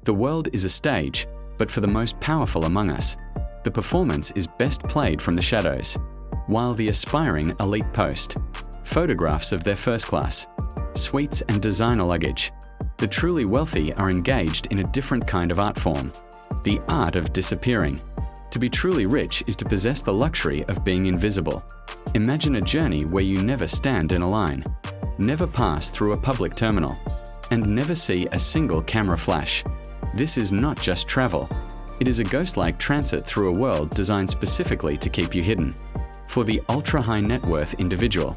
The world is a stage, but for the most powerful among us, the performance is best played from the shadows, while the aspiring elite post photographs of their first class, suites and designer luggage. The truly wealthy are engaged in a different kind of art form, the art of disappearing. To be truly rich is to possess the luxury of being invisible. Imagine a journey where you never stand in a line, never pass through a public terminal, and never see a single camera flash. This is not just travel. It is a ghost-like transit through a world designed specifically to keep you hidden. For the ultra-high net worth individual,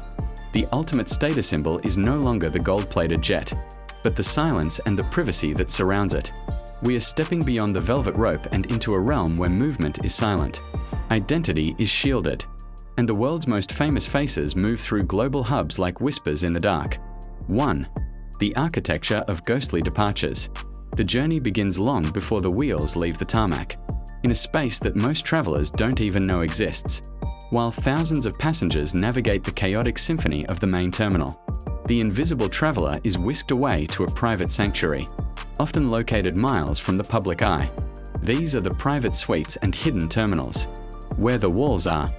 the ultimate status symbol is no longer the gold-plated jet, but the silence and the privacy that surrounds it. We are stepping beyond the velvet rope and into a realm where movement is silent, identity is shielded, and the world's most famous faces move through global hubs like whispers in the dark. 1. The architecture of ghostly departures. The journey begins long before the wheels leave the tarmac, in a space that most travelers don't even know exists, while thousands of passengers navigate the chaotic symphony of the main terminal. The invisible traveler is whisked away to a private sanctuary, often located miles from the public eye. These are the private suites and hidden terminals, where the walls are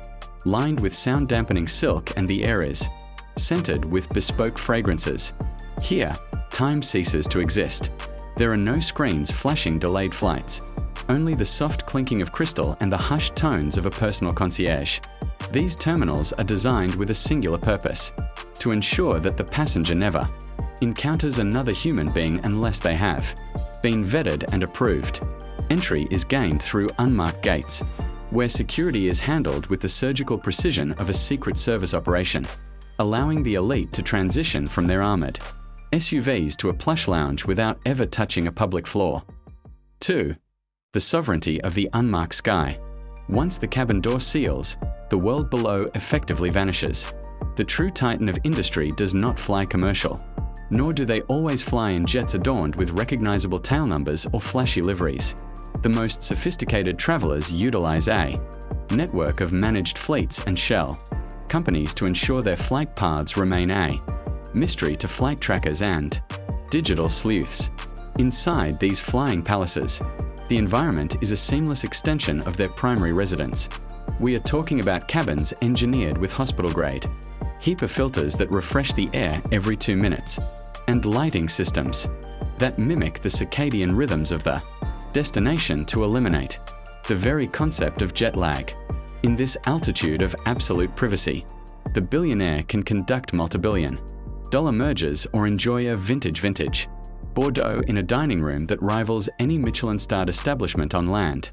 lined with sound-dampening silk and the air is scented with bespoke fragrances. Here, time ceases to exist. There are no screens flashing delayed flights, only the soft clinking of crystal and the hushed tones of a personal concierge. These terminals are designed with a singular purpose: to ensure that the passenger never encounters another human being unless they have been vetted and approved. Entry is gained through unmarked gates, where security is handled with the surgical precision of a Secret Service operation, allowing the elite to transition from their armored SUVs to a plush lounge without ever touching a public floor. 2. The sovereignty of the unmarked sky. Once the cabin door seals, the world below effectively vanishes. The true titan of industry does not fly commercial, nor do they always fly in jets adorned with recognizable tail numbers or flashy liveries. The most sophisticated travelers utilize a network of managed fleets and shell companies to ensure their flight paths remain a mystery to flight trackers and digital sleuths. Inside these flying palaces, the environment is a seamless extension of their primary residence. We are talking about cabins engineered with hospital-grade HEPA filters that refresh the air every 2 minutes, and lighting systems that mimic the circadian rhythms of the destination to eliminate the very concept of jet lag. In this altitude of absolute privacy, the billionaire can conduct multi-billion-dollar mergers or enjoy a vintage Bordeaux in a dining room that rivals any Michelin-starred establishment on land.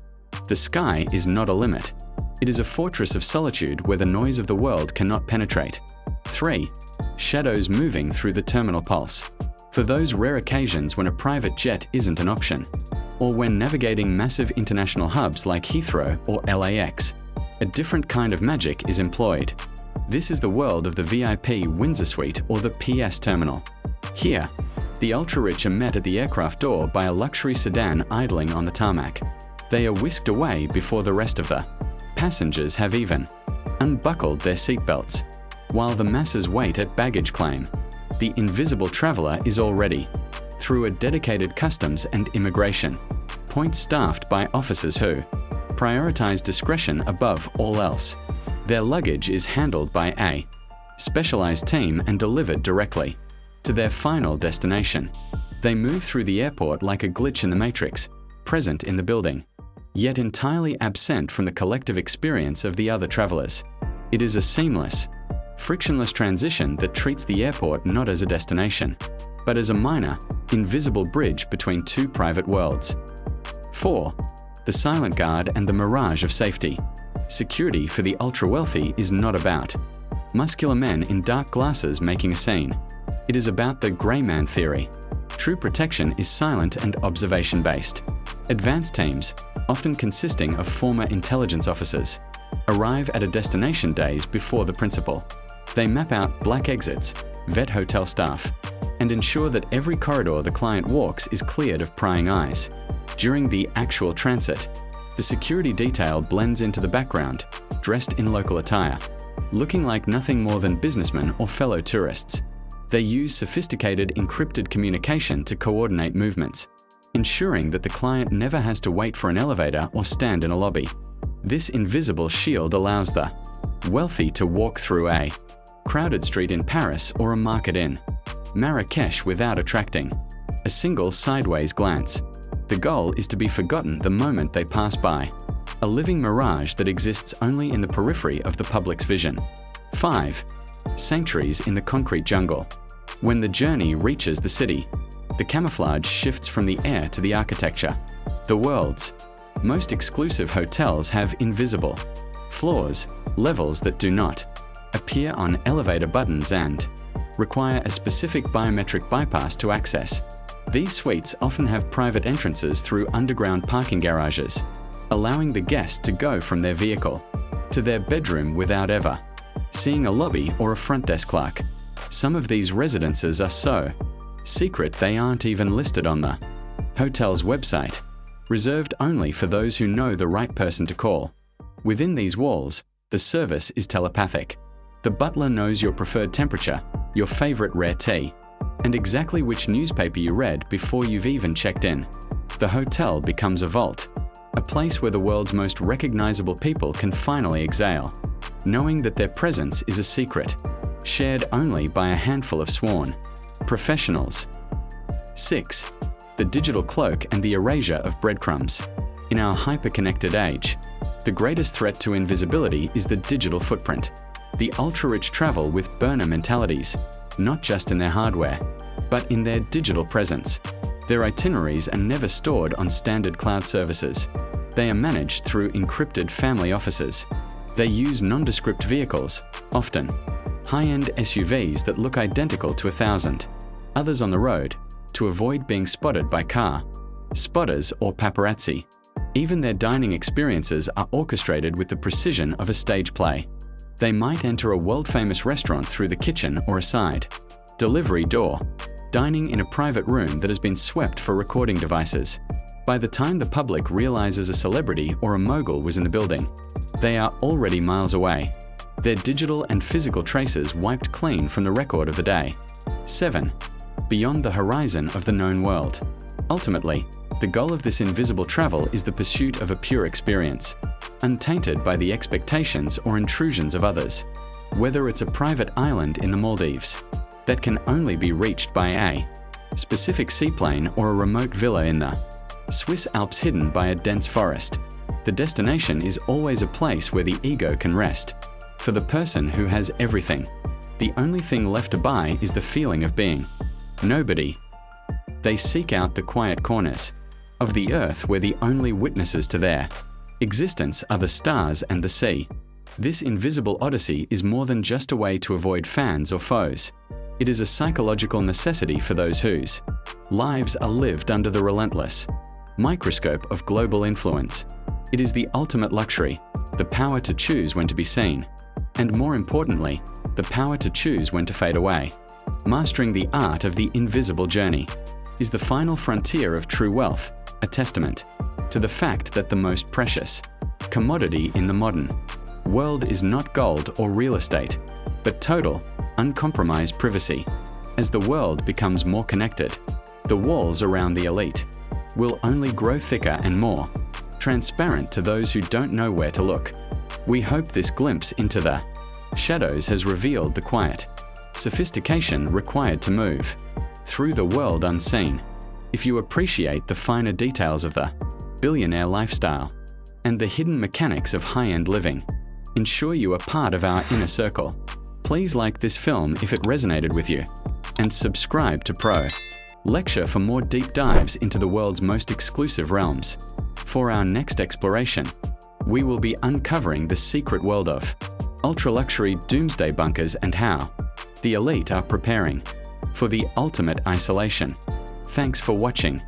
The sky is not a limit. It is a fortress of solitude where the noise of the world cannot penetrate. 3. Shadows moving through the terminal pulse. For those rare occasions when a private jet isn't an option, or when navigating massive international hubs like Heathrow or LAX, a different kind of magic is employed. This is the world of the VIP Windsor Suite or the PS terminal. Here, the ultra-rich are met at the aircraft door by a luxury sedan idling on the tarmac. They are whisked away before the rest of the passengers have even unbuckled their seatbelts. While the masses wait at baggage claim, the invisible traveler is already through a dedicated customs and immigration point staffed by officers who prioritize discretion above all else. Their luggage is handled by a specialized team and delivered directly to their final destination. They move through the airport like a glitch in the matrix, present in the building, yet entirely absent from the collective experience of the other travelers. It is a seamless, frictionless transition that treats the airport not as a destination, but as a minor, invisible bridge between two private worlds. 4. The silent guard and the mirage of safety. Security for the ultra-wealthy is not about muscular men in dark glasses making a scene. It is about the grey man theory. True protection is silent and observation-based. Advanced teams, often consisting of former intelligence officers, arrive at a destination days before the principal. They map out black exits, vet hotel staff, and ensure that every corridor the client walks is cleared of prying eyes. During the actual transit, the security detail blends into the background, dressed in local attire, looking like nothing more than businessmen or fellow tourists. They use sophisticated encrypted communication to coordinate movements, ensuring that the client never has to wait for an elevator or stand in a lobby. This invisible shield allows the wealthy to walk through a crowded street in Paris or a market in Marrakesh without attracting a single sideways glance. The goal is to be forgotten the moment they pass by, a living mirage that exists only in the periphery of the public's vision. 5. Sanctuaries in the concrete jungle. When the journey reaches the city, the camouflage shifts from the air to the architecture. The world's most exclusive hotels have invisible floors, levels that do not appear on elevator buttons and require a specific biometric bypass to access. These suites often have private entrances through underground parking garages, allowing the guest to go from their vehicle to their bedroom without ever seeing a lobby or a front desk clerk. Some of these residences are so secret they aren't even listed on the hotel's website, reserved only for those who know the right person to call. Within these walls, the service is telepathic. The butler knows your preferred temperature, your favorite rare tea, and exactly which newspaper you read before you've even checked in. The hotel becomes a vault, a place where the world's most recognizable people can finally exhale, knowing that their presence is a secret, shared only by a handful of sworn professionals. 6. The digital cloak and the erasure of breadcrumbs. In our hyper-connected age, the greatest threat to invisibility is the digital footprint. The ultra-rich travel with burner mentalities, not just in their hardware, but in their digital presence. Their itineraries are never stored on standard cloud services. They are managed through encrypted family offices. They use nondescript vehicles, often high-end SUVs that look identical to 1,000 others on the road, to avoid being spotted by car spotters or paparazzi. Even their dining experiences are orchestrated with the precision of a stage play. They might enter a world-famous restaurant through the kitchen or a side delivery door, dining in a private room that has been swept for recording devices. By the time the public realizes a celebrity or a mogul was in the building, they are already miles away, their digital and physical traces wiped clean from the record of the day. 7. Beyond the horizon of the known world. Ultimately, the goal of this invisible travel is the pursuit of a pure experience, untainted by the expectations or intrusions of others. Whether it's a private island in the Maldives that can only be reached by a specific seaplane or a remote villa in the Swiss Alps hidden by a dense forest, the destination is always a place where the ego can rest. For the person who has everything, the only thing left to buy is the feeling of being nobody. They seek out the quiet corners of the earth where the only witnesses to their existence are the stars and the sea. This invisible odyssey is more than just a way to avoid fans or foes. It is a psychological necessity for those whose lives are lived under the relentless microscope of global influence. It is the ultimate luxury, the power to choose when to be seen, and more importantly, the power to choose when to fade away. Mastering the art of the invisible journey is the final frontier of true wealth, a testament to the fact that the most precious commodity in the modern world is not gold or real estate, but total, uncompromised privacy. As the world becomes more connected, the walls around the elite will only grow thicker and more transparent to those who don't know where to look. We hope this glimpse into the shadows has revealed the quiet sophistication required to move through the world unseen. If you appreciate the finer details of the billionaire lifestyle and the hidden mechanics of high-end living, ensure you are part of our inner circle. Please like this film if it resonated with you, and subscribe to Pro Lexure for more deep dives into the world's most exclusive realms. For our next exploration, we will be uncovering the secret world of ultra-luxury doomsday bunkers and how the elite are preparing for the ultimate isolation. Thanks for watching.